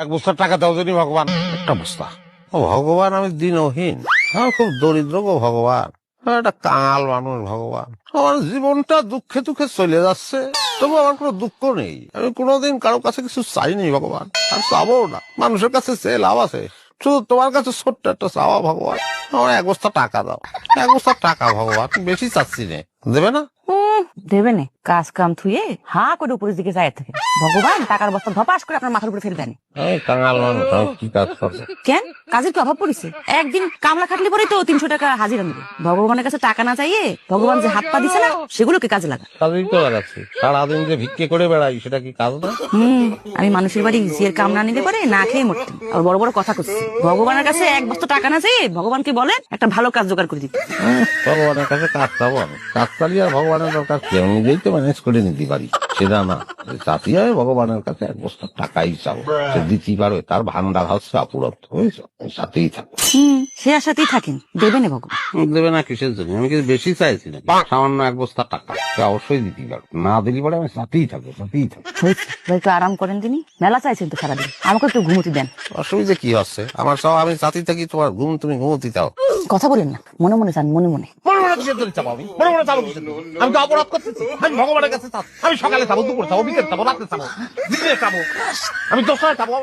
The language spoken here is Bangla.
এক বস্তা টাকা দাও জানি ভগবান, একটা বস্তা। ও ভগবান, আমি দিনহীন, আমি খুব দরিদ্র গো ভগবান, আমি একটা কাঙাল মানুষ ভগবান। আমার জীবনটা দুঃখে দুঃখে চলে যাচ্ছে, তবু আমার কোনো দুঃখ নেই। আমি কোনোদিন কারো কাছে কিছু চাইনি ভগবান, আর চাবো না। মানুষের কাছে চেয়ে লাভ আছে? শুধু তোমার কাছে ছোট্ট একটা চাওয়া ভগবান, আমার এক বস্তা টাকা দাও। এক বস্তা টাকা ভগবান, বেশি চাচ্ছি নে, দেবে না? দেবে নে, কাজ কাম থুয়ে হা করে উপরের দিকে যায় থাকে। ভগবান টাকার বস্তা ধপাস করে আপনার মাথার উপরে ফেলে দেন। এই কাঙাল মানুষ, আমি কি কাজ করবো? কেন, কাজের কি অভাব পড়েছে? একদিন কামলা খাটলে পরেই তো 300 টাকা হাজিরা নেবে। ভগবানের কাছে টাকা না চাইয়ে ভগবান যে হাত পা দিছে না, সেগুলোকে কাজে লাগা। কাজেই তো লাগাচ্ছি, সারাদিন যে ভিক্ষে করে বেড়াই, সেটা কি কাজ না? আমি মানুষের বাড়ি জিয়ের কাম না নিলে পরে না খেয়ে মরতাম। আর বড় বড় কথা করছি, ভগবানের কাছে এক বস্তা টাকা না চাইয়ে ভগবানকে বলেন একটা ভালো কাজ জোগাড় করে দিতে। ভগবানের কাছে কাজ চাবো আমি? কাজ চালিয়ে আর ভগবানের দরকার কি? আমি নিজেই তো ম্যানেজ করে নিতে পারি, সেটা না। চাষি হয় ভগবানের কাছে এক বস্তা টাকাই চাবো, সে দিতে পারবে, তার ভান্ডার হচ্ছে অপুরত্ব, বুঝছো? সাথেই থাকো। সে আশাতেই থাকেন, দেবে না ভগবান। দেবে না কিসের জন্য? আমি কিছু বেশি চাইছি না, সামান্য এক বস্তা টাকা, সে অবশ্যই দিতে পারবে। না দিলে পরে আমি সাথেই থাকবো, সাথেই থাকবো। হয়েছে, একটু আরাম করেন তিনি, মেলা চাইছেন তো সারাদিন, আমাকে একটু ঘুমোতে দেন। অসুবিধা কি হচ্ছে? আমার সব আমি সাথেই থাকি, তোমার ঘুম তুমি ঘুমোতে দাও। কথা বলেন না, মনে মনে চান, মনে মনে। মনে মনে কিসের জন্য চাবো? আমি মনে মনে চাবো কিসের জন্য? আমি তো অপরাধ করতেছি। আমি ভগবানের কাছে চাবো, আমি সকালে চাবো, দুপুরে চাবো, বিকেলে চাবো, রাতে চাবো, দিনে চাবো, আমি দোষায় চাবো।